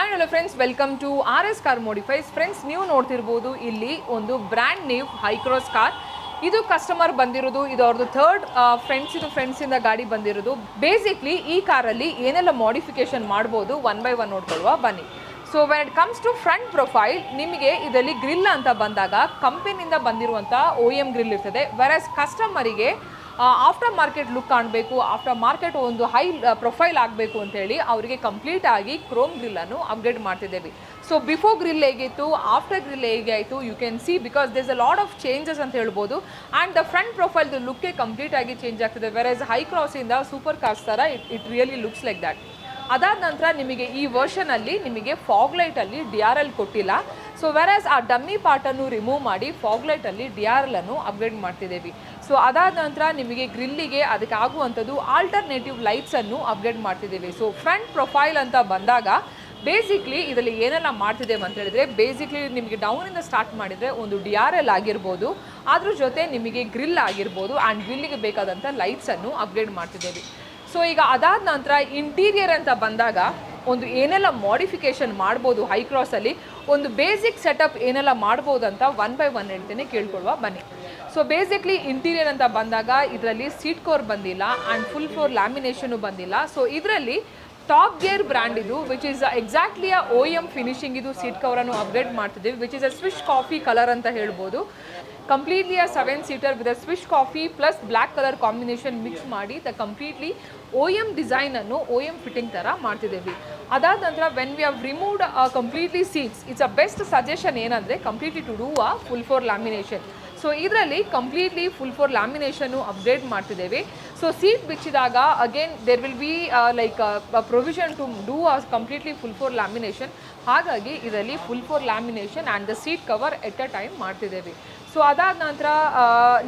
Hi hello friends, welcome to RS car modifies. Friends, ನೀವು ನೋಡ್ತಿರ್ಬೋದು ಇಲ್ಲಿ ಒಂದು ಬ್ರ್ಯಾಂಡ್ ನ್ಯೂ ಹೈಕ್ರಾಸ್ ಕಾರ್. ಇದು ಕಸ್ಟಮರ್ ಬಂದಿರೋದು, ಇದು ಅವ್ರದ್ದು ಥರ್ಡ್ ಫ್ರೆಂಡ್ಸಿಂದ ಗಾಡಿ ಬಂದಿರೋದು. ಬೇಸಿಕ್ಲಿ ಈ ಕಾರಲ್ಲಿ ಏನೆಲ್ಲ ಮಾಡಿಫಿಕೇಶನ್ ಮಾಡ್ಬೋದು ಒನ್ ಬೈ ಒನ್ ನೋಡ್ಕೊಳ್ಳುವ ಬನ್ನಿ. So when it comes to front profile, ನಿಮಗೆ ಇದರಲ್ಲಿ ಗ್ರಿಲ್ ಅಂತ ಬಂದಾಗ ಕಂಪನಿಯಿಂದ ಬಂದಿರುವಂಥ OEM ಗ್ರಿಲ್ ಇರ್ತದೆ. ವೆರಸ್ ಕಸ್ಟಮರಿಗೆ ಆಫ್ಟರ್ ಮಾರ್ಕೆಟ್ ಲುಕ್ ಕಾಣಬೇಕು, ಆಫ್ಟರ್ ಮಾರ್ಕೆಟ್ ಒಂದು ಹೈ ಪ್ರೊಫೈಲ್ ಆಗಬೇಕು ಅಂತೇಳಿ ಅವರಿಗೆ ಕಂಪ್ಲೀಟ್ ಆಗಿ ಕ್ರೋಮ್ ಗ್ರಿಲ್ಲನ್ನು ಅಪ್ಗ್ರೇಡ್ ಮಾಡ್ತಿದ್ದೇವೆ. ಸೊ ಬಿಫೋರ್ ಗ್ರಿಲ್ ಹೇಗಿತ್ತು, ಆಫ್ಟರ್ ಗ್ರಿಲ್ ಹೇಗೆ ಆಯಿತು, you can see because there's a lot of changes ಅಂತ ಹೇಳ್ಬೋದು. ಆ್ಯಂಡ್ ದ ಫ್ರಂಟ್ ಪ್ರೊಫೈಲ್ದು ಲುಕ್ಕೇ ಕಂಪ್ಲೀಟ್ ಆಗಿ ಚೇಂಜ್ ಆಗ್ತದೆ. ವೆರಸ್ ಹೈ ಕ್ರಾಸಿಂದ ಸೂಪರ್ ಕಾರ್ಸ್ ಥರ it really looks like that. ಅದಾದ ನಂತರ ನಿಮಗೆ ಈ ವರ್ಷನಲ್ಲಿ ನಿಮಗೆ ಫಾಗ್ ಲೈಟಲ್ಲಿ DRL ಕೊಟ್ಟಿಲ್ಲ. ಸೊ ವೆರಸ್ ಆ ಡಮ್ಮಿ ಪಾರ್ಟನ್ನು ರಿಮೂವ್ ಮಾಡಿ ಫಾಗ್ ಲೈಟಲ್ಲಿ DRL ಅನ್ನು ಅಪ್ಗ್ರೇಡ್ ಮಾಡ್ತಿದ್ದೇವೆ. ಸೊ ಅದಾದ ನಂತರ ನಿಮಗೆ ಗ್ರಿಲ್ಲಿಗೆ ಅದಕ್ಕೆ ಆಗುವಂಥದ್ದು ಆಲ್ಟರ್ನೇಟಿವ್ ಲೈಟ್ಸನ್ನು ಅಪ್ಗ್ರೇಡ್ ಮಾಡ್ತಿದ್ದೇವೆ. ಸೊ ಫ್ರಂಟ್ ಪ್ರೊಫೈಲ್ ಅಂತ ಬಂದಾಗ ಬೇಸಿಕ್ಲಿ ಇದರಲ್ಲಿ ಏನೆಲ್ಲ ಮಾಡ್ತಿದ್ದೇವೆ ಅಂತ ಹೇಳಿದರೆ, ಬೇಸಿಕ್ಲಿ ನಿಮಗೆ ಡೌನಿಂದ ಸ್ಟಾರ್ಟ್ ಮಾಡಿದರೆ ಒಂದು DRL ಆಗಿರ್ಬೋದು, ಅದ್ರ ಜೊತೆ ನಿಮಗೆ ಗ್ರಿಲ್ ಆಗಿರ್ಬೋದು ಆ್ಯಂಡ್ ಗ್ರಿಲ್ಲಿಗೆ ಬೇಕಾದಂಥ ಲೈಟ್ಸನ್ನು ಅಪ್ಗ್ರೇಡ್ ಮಾಡ್ತಿದ್ದೇವೆ. ಸೊ ಈಗ ಅದಾದ ನಂತರ ಇಂಟೀರಿಯರ್ ಅಂತ ಬಂದಾಗ ಒಂದು ಏನೆಲ್ಲ ಮಾಡಿಫಿಕೇಷನ್ ಮಾಡ್ಬೋದು ಹೈಕ್ರಾಸಲ್ಲಿ, ಒಂದು ಬೇಸಿಕ್ ಸೆಟಪ್ ಏನೆಲ್ಲ ಮಾಡ್ಬೋದು ಅಂತ ಒನ್ ಬೈ ಒನ್ ಹೇಳ್ತೇನೆ, ಕೇಳ್ಕೊಳ್ಳುವ ಬನ್ನಿ. ಸೊ ಬೇಸಿಕ್ಲಿ ಇಂಟೀರಿಯರ್ ಅಂತ ಬಂದಾಗ ಇದರಲ್ಲಿ ಸೀಟ್ ಕವರ್ ಬಂದಿಲ್ಲ ಆ್ಯಂಡ್ ಫುಲ್ ಫ್ಲೋರ್ ಲ್ಯಾಮಿನೇಷನು ಬಂದಿಲ್ಲ. ಸೊ ಇದರಲ್ಲಿ ಟಾಪ್ ಗೇರ್ ಬ್ರ್ಯಾಂಡ್ ಇದು, which is exactly OEM finishing ಇದು ಸೀಟ್ ಕವರನ್ನು ಅಪ್ಗ್ರೇಡ್ ಮಾಡ್ತಿದ್ದೀವಿ, which is a Swish coffee colour ಅಂತ ಹೇಳ್ಬೋದು. Completely 7 seater with a Swish coffee plus black colour combination mix ಮಾಡಿ completely OEM ಡಿಸೈನನ್ನು OEM fitting ಥರ ಮಾಡ್ತಿದ್ದೇವೆ. ಅದಾದ ನಂತರ when we have removed completely seats, it's a best suggestion ಏನಂದರೆ completely to do a full floor lamination. So ಇದರಲ್ಲಿ completely full floor ಲ್ಯಾಮಿನೇಷನ್ನು upgrade ಮಾಡ್ತಿದ್ದೇವೆ. So seat ಬಿಚ್ಚಿದಾಗ again there will be like provision to do a completely full floor lamination. ಹಾಗಾಗಿ ಇದರಲ್ಲಿ full floor lamination and the seat cover at a time ಮಾಡ್ತಿದ್ದೇವೆ. So ಅದಾದ ನಂತರ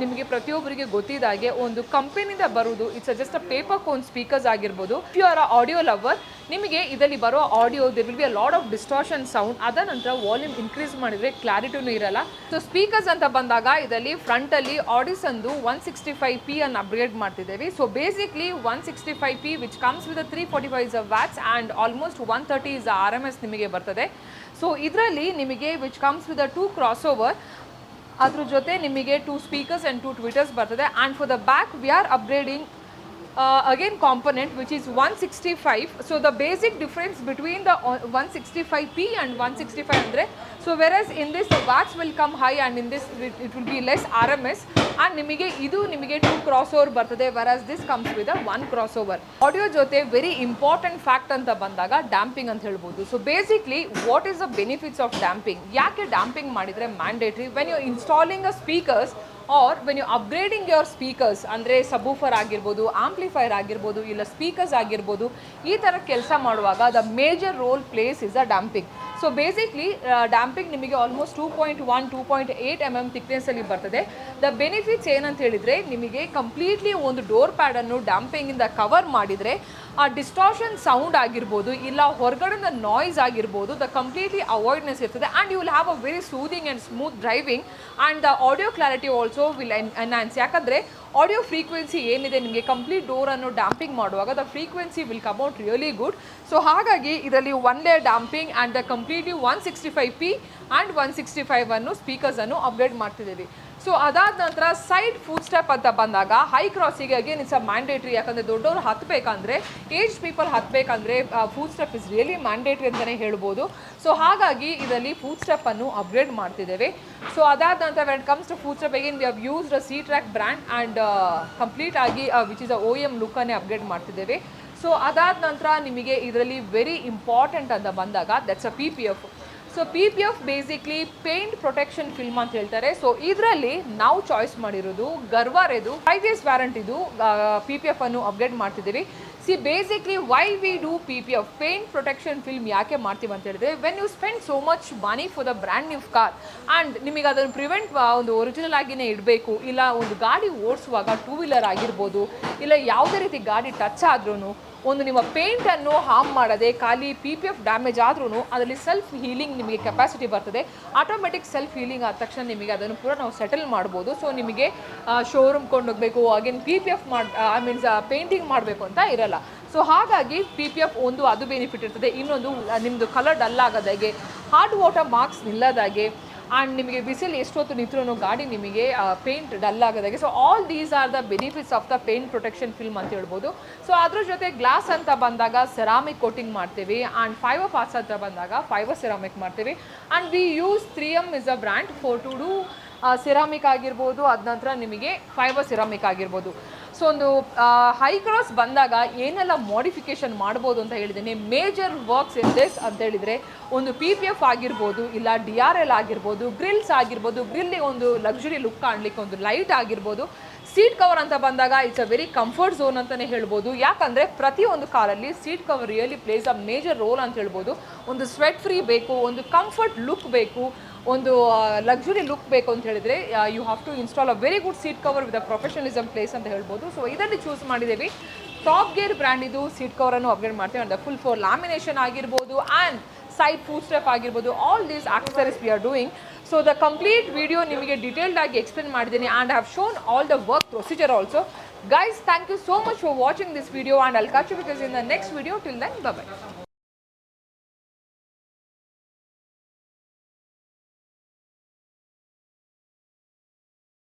ನಿಮಗೆ ಪ್ರತಿಯೊಬ್ಬರಿಗೆ ಗೊತ್ತಿದ್ದಾಗೆ ಒಂದು ಕಂಪನಿಯಿಂದ ಬರೋದು it's just a paper cone speakers ಆಗಿರ್ಬೋದು. If you are a audio lover, ನಿಮಗೆ ಇದರಲ್ಲಿ ಬರೋ audio there will be a lot of distortion sound. ಅದ ನಂತರ ವಾಲ್ಯೂಮ್ ಇನ್ಕ್ರೀಸ್ ಮಾಡಿದರೆ ಕ್ಲಾರಿಟಿನೂ ಇರಲ್ಲ. ಸೊ ಸ್ಪೀಕರ್ಸ್ ಅಂತ ಬಂದಾಗ ಇದರಲ್ಲಿ ಫ್ರಂಟಲ್ಲಿ ಆಡಿಸನ್ದು 165p ಅನ್ನು ಅಪ್ಗ್ರೇಡ್ ಮಾಡ್ತಿದ್ದೇವೆ. So basically 165p which comes with 345 watts and almost 130 is RMS ನಿಮಗೆ ಬರ್ತದೆ. ಸೊ ಇದರಲ್ಲಿ ನಿಮಗೆ which comes with 2 cross over, ಅದ್ರ ಜೊತೆ ನಿಮಗೆ 2 ಸ್ಪೀಕರ್ಸ್ ಆ್ಯಂಡ್ 2 ಟ್ವಿಟರ್ಸ್ ಬರ್ತದೆ. And for the back we are upgrading again component which is 165. so the basic difference between the 165p and 165 andre, so whereas in this the watts will come high and in this it will be less RMS and nimige 2 crossover bartade, whereas this comes with a 1 crossover. Audio jote very important fact anta bandaga damping anta helbodu. So basically what is the benefits of damping, yake damping madidre mandatory when you are installing a speakers or when you upgrading your speakers ಅಂದರೆ ಸಬೂಫರ್ ಆಗಿರ್ಬೋದು, amplifier ಆಗಿರ್ಬೋದು, ಇಲ್ಲ speakers ಆಗಿರ್ಬೋದು, ಈ ಥರ ಕೆಲಸ ಮಾಡುವಾಗ the major role plays is a damping. So basically damping ನಿಮಗೆ ಆಲ್ಮೋಸ್ಟ್ 2.1 2.8 mm ಥಿಕ್ನೆಸ್ಸಲ್ಲಿ ಬರ್ತದೆ. ದ ಬೆನಿಫಿಟ್ಸ್ ಏನಂತ ಹೇಳಿದರೆ, ನಿಮಗೆ ಕಂಪ್ಲೀಟ್ಲಿ ಒಂದು ಡೋರ್ ಪ್ಯಾಡನ್ನು ಡ್ಯಾಂಪಿಂಗಿಂದ ಕವರ್ ಮಾಡಿದರೆ ಆ ಡಿಸ್ಟಾರ್ಷನ್ ಸೌಂಡ್ ಆಗಿರ್ಬೋದು, ಇಲ್ಲ ಹೊರಗಡೆದ ನಾಯ್ಸ್ ಆಗಿರ್ಬೋದು, ದ ಕಂಪ್ಲೀಟ್ಲಿ ಅವಾಯ್ಡ್ನೆಸ್ ಇರ್ತದೆ and you will have a very soothing and smooth driving and the audio clarity also will enhance. ಯಾಕಂದರೆ ಆಡಿಯೋ ಫ್ರೀಕ್ವೆನ್ಸಿ ಏನಿದೆ ನಿಮಗೆ ಕಂಪ್ಲೀಟ್ ಡೋರನ್ನು ಡ್ಯಾಂಪಿಂಗ್ ಮಾಡುವಾಗ the frequency will come out really good. So ಹಾಗಾಗಿ ಇದರಲ್ಲಿ 1 layer damping and the completely 165p and 165 ಅನ್ನು ಸ್ಪೀಕರ್ಸನ್ನು upgrade ಮಾಡ್ತಿದ್ದೀವಿ. So ಅದಾದ ನಂತರ ಸೈಡ್ ಫುಟ್ ಸ್ಟೆಪ್ ಅಂತ ಬಂದಾಗ ಹೈ ಕ್ರಾಸಿಗೆ ಅಗೇನ್ ಇಟ್ಸ್ ಅ ಮ್ಯಾಂಡೇಟ್ರಿ. ಯಾಕಂದರೆ ದೊಡ್ಡವರು ಹತ್ತಬೇಕಂದ್ರೆ, ಏಜ್ ಪೀಪಲ್ ಹತ್ತಬೇಕಂದ್ರೆ foot step is really mandatory ಅಂತಲೇ ಹೇಳ್ಬೋದು. ಸೊ ಹಾಗಾಗಿ ಇದರಲ್ಲಿ ಫುಟ್ ಸ್ಟೆಪ್ಪನ್ನು ಅಪ್ಗ್ರೇಡ್ ಮಾಡ್ತಿದ್ದೇವೆ. ಸೊ ಅದಾದ ನಂತರ when it comes to foot step again we have used a Seatrack brand and complete ಆಗಿ ವಿಚ್ ಇಸ್ ಅ OEM ಲುಕ್ಕನ್ನೇ ಅಪ್ಗ್ರೇಡ್ ಮಾಡ್ತಿದ್ದೇವೆ. ಸೊ ಅದಾದ ನಂತರ ನಿಮಗೆ ಇದರಲ್ಲಿ ವೆರಿ ಇಂಪಾರ್ಟೆಂಟ್ ಅಂತ ಬಂದಾಗ that's a PPF. So PPF basically paint protection film ಅಂತ ಹೇಳ್ತಾರೆ. ಸೊ ಇದರಲ್ಲಿ ನಾವು ಚಾಯ್ಸ್ ಮಾಡಿರೋದು ಗರ್ವಾರೆದು 5 years ವ್ಯಾರಂಟಿದು PPF ಅನ್ನು ಅಪ್ಗ್ರೇಡ್ ಮಾಡ್ತಿದ್ದೀವಿ. See basically why we do PPF paint protection film ಯಾಕೆ ಮಾಡ್ತೀವಿ ಅಂತ ಹೇಳಿದ್ರೆ, when you spend so much money for the brand new car and ನಿಮಗೆ ಅದನ್ನು ಪ್ರಿವೆಂಟ್ ಒಂದು ಒರಿಜಿನಲ್ ಆಗಿನೇ ಇಡಬೇಕು, ಇಲ್ಲ ಒಂದು ಗಾಡಿ ಓಡಿಸುವಾಗ 2 ವೀಲರ್ ಆಗಿರ್ಬೋದು, ಇಲ್ಲ ಯಾವುದೇ ರೀತಿ ಗಾಡಿ ಟಚ್ ಆದ್ರೂ ಒಂದು ನಿಮ್ಮ ಪೇಂಟನ್ನು ಹಾರ್ಮ್ ಮಾಡದೆ ಖಾಲಿ PPF ಡ್ಯಾಮೇಜ್ ಆದ್ರೂ ಅದರಲ್ಲಿ ಸೆಲ್ಫ್ ಹೀಲಿಂಗ್ ನಿಮಗೆ ಕೆಪಾಸಿಟಿ ಬರ್ತದೆ. ಆಟೋಮೆಟಿಕ್ ಸೆಲ್ಫ್ ಹೀಲಿಂಗ್ ಆದ ತಕ್ಷಣ ನಿಮಗೆ ಅದನ್ನು ಪೂರ ನಾವು ಸೆಟಲ್ ಮಾಡ್ಬೋದು. ಸೊ ನಿಮಗೆ ಶೋರೂಮ್ ಕೊಂಡೋಗಬೇಕು ಅಗೇನ್ PPF ಪೇಂಟಿಂಗ್ ಮಾಡಬೇಕು ಅಂತ ಇರಲ್ಲ. ಸೊ ಹಾಗಾಗಿ PPF ಒಂದು ಅದು ಬೆನಿಫಿಟ್ ಇರ್ತದೆ. ಇನ್ನೊಂದು ನಿಮ್ಮದು ಕಲರ್ ಡಲ್ ಆಗೋದಾಗೆ, ಹಾರ್ಡ್ ವಾಟರ್ ಮಾರ್ಕ್ಸ್ ನಿಲ್ಲೋದಾಗೆ, ಆ್ಯಂಡ್ ನಿಮಗೆ ಬಿಸಿಲು ಎಷ್ಟೊತ್ತು ನಿಂತರೂ ಗಾಡಿ ನಿಮಗೆ ಪೇಂಟ್ ಡಲ್ ಆಗೋದಾಗೆ. So all these are the benefits of the paint protection film ಅಂತ ಹೇಳ್ಬೋದು. ಸೊ ಅದ್ರ ಜೊತೆ ಗ್ಲಾಸ್ ಅಂತ ಬಂದಾಗ ಸೆರಾಮಿಕ್ ಕೋಟಿಂಗ್ ಮಾಡ್ತೀವಿ, ಆ್ಯಂಡ್ ಫೈಬರ್ ಪಾರ್ಟ್ಸ್ ಅಂತ ಬಂದಾಗ ಫೈಬರ್ ಸೆರಾಮಿಕ್ ಮಾಡ್ತೀವಿ. And we use 3M is a brand for to do ceramic ಆಗಿರ್ಬೋದು, ಅದ ನಂತರ ನಿಮಗೆ ಫೈಬರ್ ಸಿರಾಮಿಕ್ ಆಗಿರ್ಬೋದು. ಸೊ ಒಂದು ಹೈ ಕ್ರಾಸ್ ಬಂದಾಗ ಏನೆಲ್ಲ ಮಾಡಿಫಿಕೇಷನ್ ಮಾಡ್ಬೋದು ಅಂತ ಹೇಳಿದ್ದೀನಿ. ಮೇಜರ್ ವರ್ಕ್ಸ್ ಇನ್ ದಿಸ್ ಅಂತ ಹೇಳಿದರೆ ಒಂದು PPF ಆಗಿರ್ಬೋದು, ಇಲ್ಲ DRL ಆಗಿರ್ಬೋದು, ಗ್ರಿಲ್ಸ್ ಆಗಿರ್ಬೋದು. ಗ್ರಿಲ್ಲಿ ಒಂದು ಲಕ್ಸುರಿ ಲುಕ್ ಕಾಣಲಿಕ್ಕೆ ಒಂದು ಲೈಟ್ ಆಗಿರ್ಬೋದು. ಸೀಟ್ ಕವರ್ ಅಂತ ಬಂದಾಗ it's a very comfort zone ಅಂತಲೇ ಹೇಳ್ಬೋದು. ಯಾಕಂದರೆ ಪ್ರತಿಯೊಂದು ಕಾರಲ್ಲಿ seat cover really place a major role ಅಂತ ಹೇಳ್ಬೋದು. ಒಂದು ಸ್ವೆಟ್ ಫ್ರೀ ಬೇಕು, ಒಂದು ಕಂಫರ್ಟ್ ಲುಕ್ ಬೇಕು, ಒಂದು ಲಕ್ಸುರಿ ಲುಕ್ ಬೇಕು ಅಂತ ಹೇಳಿದರೆ you have to install a very good seat cover with a professionalism place ಅಂತ ಹೇಳ್ಬೋದು. ಸೊ ಇದರಲ್ಲಿ ಚೂಸ್ ಮಾಡಿದ್ದೀವಿ. ಟಾಪ್ ಗೇರ್ ಬ್ರ್ಯಾಂಡ್ ಇದು. ಸೀಟ್ ಕವರನ್ನು ಅಪ್ಗ್ರೇಡ್ ಮಾಡ್ತೀವಿ. ಅಂಡ್ ಫುಲ್ ಫೋರ್ ಲ್ಯಾಮಿನೇಷನ್ ಆಗಿರ್ಬೋದು, ಆ್ಯಂಡ್ ಸೈಡ್ ಫುಟ್ ಸ್ಟೆಪ್ ಆಗಿರ್ಬೋದು. All these accessories we are doing. So the complete video ನಿಮಗೆ ಡೀಟೇಲ್ಡ್ ಆಗಿ ಎಕ್ಸ್ಪ್ಲೇನ್ ಮಾಡಿದ್ದೀನಿ, and I have shown all the work procedure also. Guys, thank you so much for watching this video, and I'll catch you with you in the next video. Till then, bye bye.